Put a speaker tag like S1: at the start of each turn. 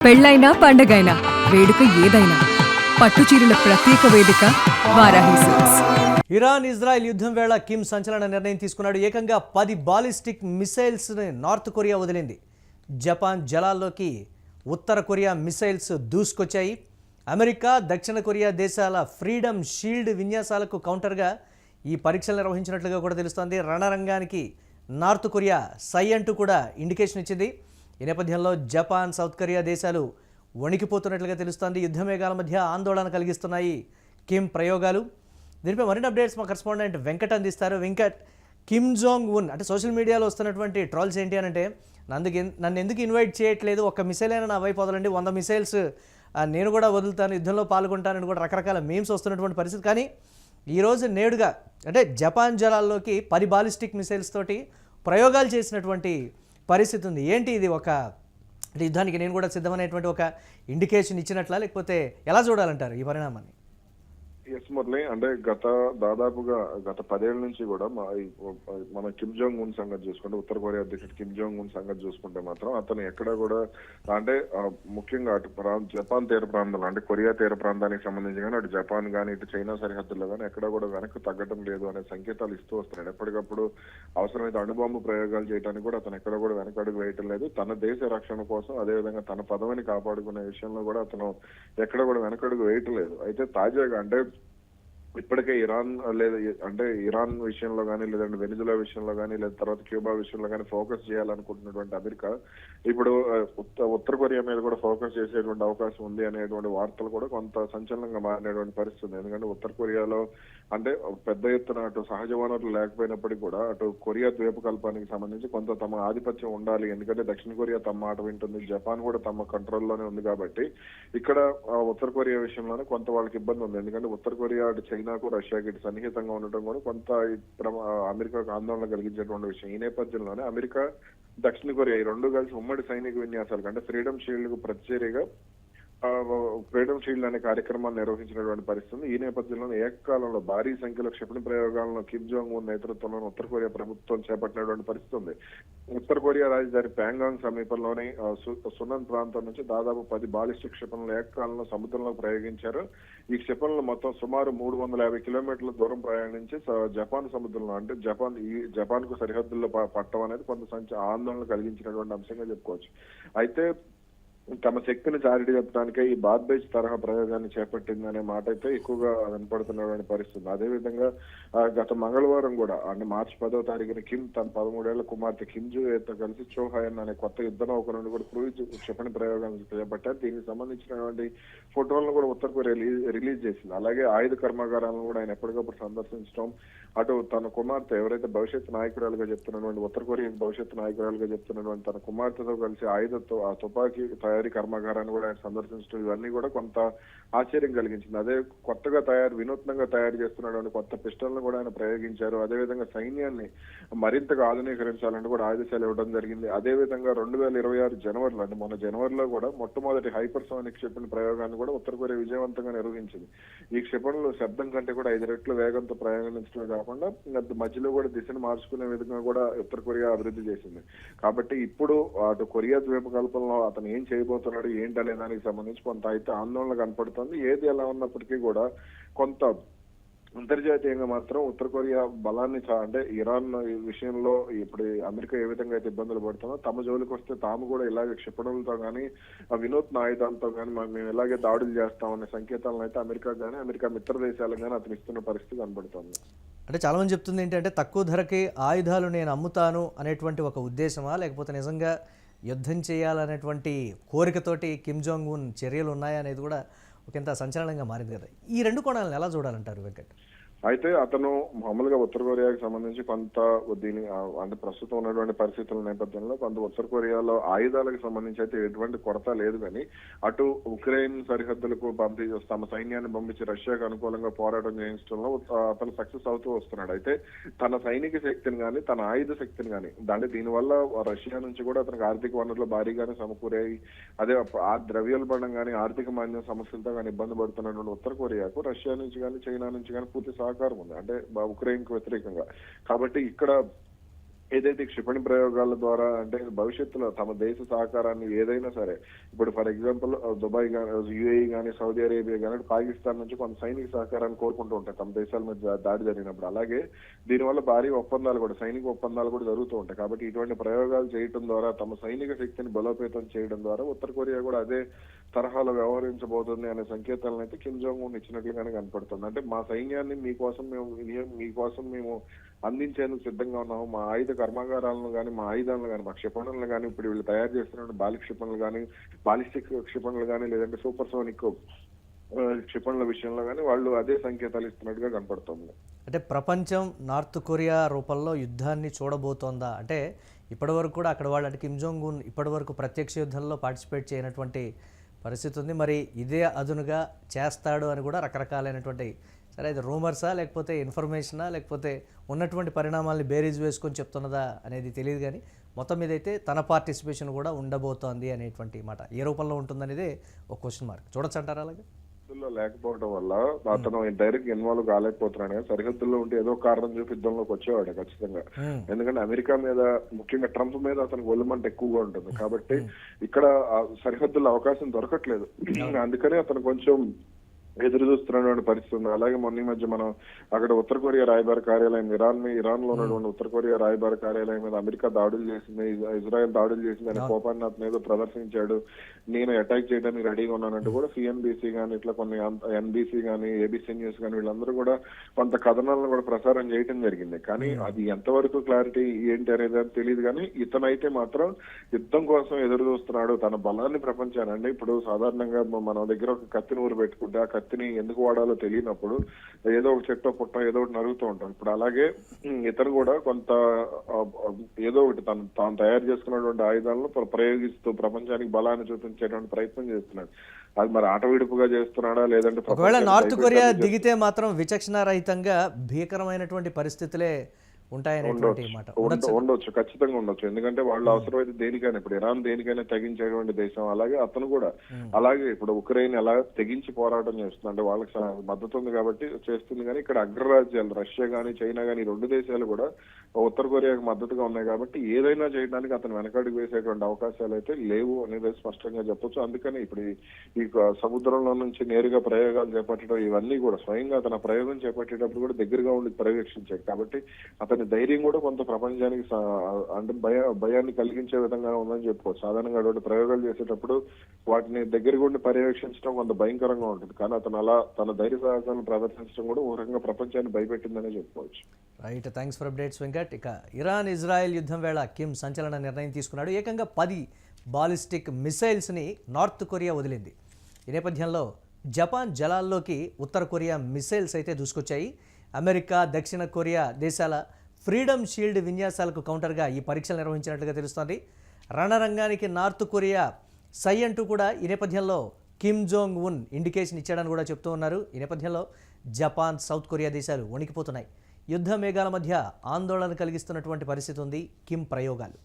S1: పెళ్ళైనా పండగైనా వేడుక ఏదైనా పట్టుచీరల ప్రత్యేక వేదిక వారాహి సిల్క్స్.
S2: ఇరాన్ ఇజ్రాయెల్ యుద్ధం వేళ కిమ్ సంచలన నిర్ణయం తీసుకున్నాడు. ఏకంగా 10 బాలిస్టిక్ మిసైల్స్ని నార్త్ కొరియా వదిలింది. జపాన్ జలాల్లోకి ఉత్తర కొరియా మిసైల్స్ దూసుకొచ్చాయి. అమెరికా దక్షిణ కొరియా దేశాల ఫ్రీడమ్ షీల్డ్ విన్యాసాలకు కౌంటర్గా ఈ పరీక్షలు నిర్వహించినట్లుగా కూడా తెలుస్తోంది. రణరంగానికి నార్త్ కొరియా సై అంటూ కూడా ఇండికేషన్ ఇచ్చింది. ఈ నేపథ్యంలో జపాన్ సౌత్ కొరియా దేశాలు వణికిపోతున్నట్లుగా తెలుస్తోంది. యుద్ధ మేఘాల మధ్య ఆందోళన కలిగిస్తున్నాయి కిమ్ ప్రయోగాలు. దీనిపై మరిన్ని అప్డేట్స్ మా కరెస్పాండెంట్ వెంకట్ అందిస్తారు. వెంకట్, కిమ్ జోంగ్ ఉన్ అంటే సోషల్ మీడియాలో వస్తున్నటువంటి ట్రోల్స్ ఏంటి అని అంటే, నన్ను ఎందుకు ఇన్వైట్ చేయట్లేదు, ఒక్క మిసైల్ అయినా నా వైపు వదలండి, 100 మిసైల్స్ నేను కూడా వదులుతాను, యుద్ధంలో పాల్గొంటానని కూడా రకరకాల మీమ్స్ వస్తున్నటువంటి పరిస్థితి. కానీ ఈరోజు నేడుగా అంటే జపాన్ జలాల్లోకి 10 బాలిస్టిక్ మిసైల్స్ తోటి ప్రయోగాలు చేసినటువంటి పరిస్థితి ఉంది. ఏంటి ఇది? ఒక యుద్ధానికి నేను కూడా సిద్ధమనేటువంటి ఒక ఇండికేషన్ ఇచ్చినట్లా, లేకపోతే ఎలా చూడాలంటారు ఈ పరిణామాన్ని?
S3: ఎస్ మురళి, అంటే దాదాపుగా గత 10 ఏళ్ల నుంచి కూడా మన కిమ్ జోంగ్ ఉన్ సంగతి చూసుకుంటే, ఉత్తర కొరియా అధ్యక్షుడు కిమ్ జోంగ్ ఉన్ సంగతి చూసుకుంటే మాత్రం అతను ఎక్కడ కూడా అంటే ముఖ్యంగా అటు జపాన్ తీర ప్రాంతంలో అంటే కొరియా తీర ప్రాంతానికి సంబంధించి కానీ అటు జపాన్ కానీ ఇటు చైనా సరిహద్దుల్లో కానీ ఎక్కడ కూడా వెనక్కి తగ్గడం లేదు అనే సంకేతాలు ఇస్తూ వస్తున్నాడు. ఎప్పటికప్పుడు అవసరమైతే అణుబాంబు ప్రయోగాలు చేయడానికి కూడా అతను ఎక్కడ కూడా వెనకడుగు వేయటం లేదు. తన దేశ రక్షణ కోసం, అదేవిధంగా తన పదవిని కాపాడుకునే విషయంలో కూడా అతను ఎక్కడ కూడా వెనకడుగు వేయటం లేదు. అయితే తాజాగా అంటే ఇప్పటికే ఇరాన్ లేదా అంటే ఇరాన్ విషయంలో కానీ, లేదంటే వెనిజులా విషయంలో కానీ, లేదా తర్వాత క్యూబా విషయంలో కానీ ఫోకస్ చేయాలనుకుంటున్నటువంటి అమెరికా ఇప్పుడు ఉత్తర కొరియా మీద కూడా ఫోకస్ చేసేటువంటి అవకాశం ఉంది అనేటువంటి వార్తలు కూడా కొంత సంచలనంగా మారినటువంటి పరిస్థితి. ఎందుకంటే ఉత్తర కొరియాలో అంటే పెద్ద ఎత్తున అటు సహజ వనరులు లేకపోయినప్పటికీ కూడా అటు కొరియా ద్వీపకల్పానికి సంబంధించి కొంత తమ ఆధిపత్యం ఉండాలి. ఎందుకంటే దక్షిణ కొరియా తమ మాట వింటుంది, జపాన్ కూడా తమ కంట్రోల్లోనే ఉంది. కాబట్టి ఇక్కడ ఉత్తర కొరియా విషయంలోనే కొంత వాళ్ళకి ఇబ్బంది ఉంది. ఎందుకంటే ఉత్తర కొరియా అటు చైనాకు, రష్యాకి ఇటు సన్నిహితంగా ఉండటం కూడా కొంత అమెరికాకు ఆందోళన కలిగించేటువంటి విషయం. ఈ నేపథ్యంలోనే అమెరికా, దక్షిణ కొరియా ఈ రెండు కలిసి ఉమ్మడి సైనిక విన్యాసాలు అంటే ఫ్రీడమ్ షీల్డ్ కు ప్రతిచర్యగా ఫ్రీడమ్ షీల్డ్ అనే కార్యక్రమాలు నిర్వహించినటువంటి పరిస్థితి. ఈ నేపథ్యంలో ఏకకాలంలో భారీ సంఖ్యలో క్షిపణి ప్రయోగాలను కిమ్ జోంగ్ ఉన్ నేతృత్వంలో ఉత్తర కొరియా ప్రభుత్వం చేపట్టినటువంటి పరిస్థితి ఉంది. ఉత్తర కొరియా రాజధాని ప్యాంగాంగ్ సమీపంలోని సునన్ ప్రాంతం నుంచి దాదాపు 10 బాలిస్టిక్ క్షిపణులు ఏకకాలంలో సముద్రంలో ప్రయోగించారు. ఈ క్షిపణులు మొత్తం సుమారు 350 కిలోమీటర్ల దూరం ప్రయాణించి జపాన్ సముద్రంలో అంటే జపాన్ కు సరిహద్దుల్లో పట్టడం అనేది కొంత ఆందోళన కలిగించినటువంటి అంశంగా చెప్పుకోవచ్చు. అయితే తమ శక్తిని చారిటీ చెప్పడానికే ఈ బాద్బేజ్ తరహా ప్రయోగాన్ని చేపట్టిందనే మాట అయితే ఎక్కువగా వినపడుతున్నటువంటి పరిస్థితి. అదేవిధంగా గత మంగళవారం కూడా అంటే మార్చి 10వ తారీఖున కిమ్ తన 13 ఏళ్ల కుమార్తె కిమ్ జూతో కలిసి చోహాయన్ అనే కొత్త యుద్ధ నౌక నుండి కూడా క్రూయిజ్ క్షిపణి ప్రయోగాన్ని చేపట్టారు. దీనికి సంబంధించినటువంటి ఫోటోలను కూడా ఉత్తర కొరియా రిలీజ్ చేసింది. అలాగే ఆయుధ కర్మాగారాలను కూడా ఆయన ఎప్పటికప్పుడు సందర్శించడం, అటు తన కుమార్తె ఎవరైతే భవిష్యత్తు నాయకురాలుగా చెప్తున్నటువంటి ఉత్తర కొరియా భవిష్యత్తు నాయకురాలుగా చెప్తున్నటువంటి తన కుమార్తెతో కలిసి ఆ తుపాకీ తయారీ కర్మాగారాన్ని కూడా ఆయన సందర్శించడం, ఇవన్నీ కూడా కొంత ఆశ్చర్యం కలిగించింది. అదే కొత్తగా వినూత్నంగా తయారు చేస్తున్నటువంటి కొత్త పిస్టల్ను కూడా ఆయన ప్రయోగించారు. అదేవిధంగా సైన్యాన్ని మరింతగా ఆధునీకరించాలని కూడా ఆదేశాలు ఇవ్వడం జరిగింది. అదేవిధంగా 2026 జనవరిలో అంటే మొన్న జనవరిలో కూడా మొట్టమొదటి హైపర్సోనిక్ క్షిపణి ప్రయోగాన్ని కూడా ఉత్తర కొరియా విజయవంతంగా నిర్వహించింది. ఈ క్షిపణులు శబ్దం కంటే కూడా 5 రెట్లు వేగంతో ప్రయోగించడమే కాకుండా మధ్యలో కూడా దిశను మార్చుకునే విధంగా కూడా ఉత్తర కొరియా అభివృద్ధి చేసింది. కాబట్టి ఇప్పుడు అటు కొరియా ద్వీపకల్పంలో అతను ఏం చేయబోతున్నాడు ఏంటనే దానికి సంబంధించి కొంత అయితే ఆందోళన కనపడుతుంది. ఏది ఎలా ఉన్నప్పటికీ కూడా కొంత అంతర్జాతీయంగా మాత్రం ఉత్తర కొరియా బలాన్ని అంటే ఇరాన్ విషయంలో ఇప్పుడు అమెరికా ఏ విధంగా అయితే ఇబ్బందులు పడుతుందో తమ జోలికి వస్తే తాము కూడా ఇలాగే క్షిపణులతో కానీ వినూత్న ఆయుధాలతో కానీ మేము ఇలాగే దాడులు చేస్తామనే సంకేతాలను అయితే అమెరికా కానీ అమెరికా మిత్ర దేశాలకు కానీ అతను ఇస్తున్న పరిస్థితి కనబడుతుంది.
S2: అంటే చాలా మంది చెప్తుంది ఏంటంటే తక్కువ ధరకి ఆయుధాలు నేను అమ్ముతాను అనేటువంటి ఒక ఉద్దేశమా, లేకపోతే నిజంగా యుద్ధం చేయాలనేటువంటి కోరికతోటి కిమ్ జోంగ్ ఉన్ చర్యలు ఉన్నాయా అనేది కూడా ఒకంత సంచలనంగా మారింది కదా. ఈ రెండు కోణాలను ఎలా చూడాలంటారు వెంకట్?
S3: అయితే అతను మామూలుగా ఉత్తర కొరియాకి సంబంధించి కొంత దీని అంటే ప్రస్తుతం ఉన్నటువంటి పరిస్థితుల నేపథ్యంలో కొంత ఉత్తర కొరియాలో ఆయుధాలకు సంబంధించి అయితే ఎటువంటి కొరత లేదు. కానీ అటు ఉక్రెయిన్ సరిహద్దులకు తమ సైన్యాన్ని పంపించి రష్యాకు అనుకూలంగా పోరాటం చేయించడంలో అతను సక్సెస్ అవుతూ వస్తున్నాడు. అయితే తన సైనిక శక్తిని కానీ తన ఆయుధ శక్తిని కానీ దీనివల్ల రష్యా నుంచి కూడా అతనికి ఆర్థిక వనరులు భారీగానే సమకూరాయి. అదే ఆ ద్రవ్యోల్బణం కానీ ఆర్థిక మాన్యం సమస్యలతో కానీ ఇబ్బంది పడుతున్నటువంటి ఉత్తర కొరియాకు రష్యా నుంచి కానీ చైనా నుంచి కానీ పూర్తి సహకారం ఉంది అంటే ఉక్రెయిన్ కు వ్యతిరేకంగా. కాబట్టి ఇక్కడ ఏదైతే క్షిపణి ప్రయోగాల ద్వారా అంటే భవిష్యత్తులో తమ దేశ సహకారాన్ని ఏదైనా సరే, ఇప్పుడు ఫర్ ఎగ్జాంపుల్ దుబాయ్ కానీ, యుఏఈ కానీ, సౌదీ అరేబియా కానీ, పాకిస్తాన్ నుంచి కొంత సైనిక సహకారాన్ని కోరుకుంటూ ఉంటాయి తమ దేశాల మీద దాడి జరిగినప్పుడు. అలాగే దీనివల్ల భారీ ఒప్పందాలు కూడా, సైనిక ఒప్పందాలు కూడా జరుగుతూ ఉంటాయి. కాబట్టి ఇటువంటి ప్రయోగాలు చేయడం ద్వారా తమ సైనిక శక్తిని బలోపేతం చేయడం ద్వారా ఉత్తర కొరియా కూడా అదే తరహాలో వ్యవహరించబోతుంది అనే సంకేతాలను అయితే కిమ్ జోంగ్ ఉన్ ఇచ్చినట్లుగానే కనపడుతుంది. అంటే మా సైన్యాన్ని మీకోసం మేము అందించేందుకు సిద్ధంగా ఉన్నాము. మా ఆయుధ కర్మాగారాలను కానీ, మా ఆయుధాలను కానీ, మా క్షిపణులను కానీ, ఇప్పుడు వీళ్ళు తయారు చేస్తున్న క్షిపణులు కానీ, బాలిస్టిక్ క్షిపణులు కానీ, లేదంటే సూపర్ సోనిక్ క్షిపణుల విషయంలో కానీ వాళ్ళు అదే సంకేతాలు ఇస్తున్నట్టుగా కనపడుతుంది.
S2: అంటే ప్రపంచం నార్త్ కొరియా రూపంలో యుద్ధాన్ని చూడబోతోందా? అంటే ఇప్పటివరకు కూడా అక్కడ వాళ్ళు, అంటే కిమ్ జోంగ్ ఉన్ ఇప్పటివరకు ప్రత్యక్ష యుద్ధంలో పార్టిసిపేట్ చేయనటువంటి పరిస్థితి ఉంది. మరి ఇదే అదునుగా చేస్తాడు అని కూడా రకరకాలైనటువంటి, సరే ఇది రూమర్సా లేకపోతే ఇన్ఫర్మేషనా లేకపోతే ఉన్నటువంటి పరిణామాలని బేరీజ్ వేసుకొని చెప్తున్నదా అనేది తెలియదు. కానీ మొత్తం మీద అయితే తన పార్టిసిపేషన్ కూడా ఉండబోతోంది అనేటువంటి మాట. ఏ రూపంలో ఉంటుందనేదే ఒక క్వశ్చన్ మార్క్. చూడొచ్చు అంటారా అలాగే?
S3: లేకపోవడం వల్ల అతను డైరెక్ట్ ఇన్వాల్వ్ కాలేకపోతున్నాడు. కానీ సరిహద్దుల్లో ఉంటే ఏదో కారణం చూపి యుద్ధంలోకి వచ్చేవాడు ఖచ్చితంగా. ఎందుకంటే అమెరికా మీద, ముఖ్యంగా ట్రంప్ మీద అతనికి ఒళ్ళమంట ఎక్కువగా ఉంటుంది. కాబట్టి ఇక్కడ సరిహద్దుల్లో అవకాశం దొరకట్లేదు. అందుకని అతను కొంచెం ఎదురు చూస్తున్నటువంటి పరిస్థితి ఉంది. అలాగే మొన్న మధ్య మనం అక్కడ ఉత్తర కొరియా రాయబార కార్యాలయం, ఇరాన్ లో ఉన్నటువంటి ఉత్తర కొరియా రాయబార కార్యాలయం మీద అమెరికా దాడులు చేసింది, ఇజ్రాయెల్ దాడులు చేసింది అనే కోపాన్ని అతను ఏదో ప్రదర్శించాడు. నేను అటాక్ చేయడానికి రెడీగా ఉన్నానంటూ కూడా సిఎన్బిసి కానీ, ఇట్లా కొన్ని ఎన్బిసి కానీ, ఏబిసి న్యూస్ కానీ వీళ్ళందరూ కూడా కొంత కథనాలను కూడా ప్రసారం చేయడం జరిగింది. కానీ అది ఎంతవరకు క్లారిటీ ఏంటి అనేది తెలియదు. కానీ ఇతనైతే మాత్రం యుద్ధం కోసం ఎదురు చూస్తున్నాడు. తన బలాన్ని ప్రపంచాన్ని, అంటే ఇప్పుడు సాధారణంగా మన దగ్గర ఒక కత్తిని ఊరు పెట్టుకుంటే ఆ కత్తిని ఎందుకు వాడాలో తెలియనప్పుడు ఏదో ఒక చెట్టు పుట్ట ఏదో ఒకటి నరుగుతూ ఉంటాం. ఇప్పుడు అలాగే ఇతను కూడా కొంత ఏదో ఒకటి తాను తయారు చేసుకున్నటువంటి ఆయుధాలను ప్రయోగిస్తూ ప్రపంచానికి బలాన్ని చూపించేటువంటి ప్రయత్నం చేస్తున్నాడు. అది మరి ఆట విడుపుగా చేస్తున్నాడా లేదంటే
S2: ఒకవేళ నార్త్ కొరియా దిగితే మాత్రం విచక్షణ రహితంగా భీకరమైనటువంటి పరిస్థితులే ఉంటాయనేటువంటి మాట
S3: ఉండొచ్చు, ఖచ్చితంగా ఉండొచ్చు. ఎందుకంటే వాళ్ళు అవసరమైతే దేనికైనా, ఇప్పుడు ఇరాన్ దేనికైనా తెగించేటువంటి దేశం. అలాగే అతను కూడా అలాగే ఇప్పుడు ఉక్రెయిన్ ఎలా తెగించి పోరాటం చేస్తుంది, అంటే వాళ్ళకి మద్దతు ఉంది కాబట్టి చేస్తుంది. కానీ ఇక్కడ అగ్రరాజ్యాలు రష్యా గానీ, చైనా గానీ, రెండు దేశాలు కూడా ఉత్తర కొరియాకు మద్దతుగా ఉన్నాయి. కాబట్టి ఏదైనా చేయడానికి అతను వెనకడుగు వేసేటువంటి అవకాశాలు అయితే లేవు అనేది స్పష్టంగా చెప్పొచ్చు. అందుకని ఇప్పుడు ఈ సముద్రంలో నుంచి నేరుగా ప్రయోగాలు చేపట్టడం ఇవన్నీ కూడా స్వయంగా అతను ప్రయోగం చేపట్టేటప్పుడు కూడా దగ్గరగా ఉండి పర్యవేక్షించాడు. కాబట్టి అతని ధైర్యం కూడా కొంత ప్రపంచానికి అంటే భయాన్ని కలిగించే విధంగా ఉందని చెప్పుకోవచ్చు. సాధారణంగా అటువంటి ప్రయోగాలు చేసేటప్పుడు వాటిని దగ్గరగా ఉండి పర్యవేక్షించడం కొంత భయంకరంగా ఉంటుంది. కానీ అతను అలా తన ధైర్య సాహసాలను ప్రదర్శించడం కూడా ఒక రకంగా ప్రపంచాన్ని భయపెట్టిందనే చెప్పుకోవచ్చు.
S2: Right, thanks for updates Venkat. ఇక ఇరాన్ ఇజ్రాయెల్ యుద్ధం వేళ కిమ్ సంచలన నిర్ణయం తీసుకున్నాడు. ఏకంగా 10 బాలిస్టిక్ మిసైల్స్ని నార్త్ కొరియా వదిలింది. ఈ నేపథ్యంలో జపాన్ జలాల్లోకి ఉత్తర కొరియా మిసైల్స్ అయితే దూసుకొచ్చాయి. అమెరికా, దక్షిణ కొరియా దేశాల ఫ్రీడమ్ షీల్డ్ విన్యాసాలకు కౌంటర్గా ఈ పరీక్షలు నిర్వహించినట్లుగా తెలుస్తోంది. రణరంగానికి నార్త్ కొరియా సై అంటూ కూడా ఈ నేపథ్యంలో కిమ్ జోంగ్ ఉన్ ఇండికేషన్ ఇచ్చాడని కూడా చెప్తూ ఉన్నారు. ఈ నేపథ్యంలో జపాన్, సౌత్ కొరియా దేశాలు వణికిపోతున్నాయి. యుద్ధ మేఘాల మధ్య ఆందోళన కలిగిస్తున్నటువంటి పరిస్థితి ఉంది కిమ్ ప్రయోగాలు.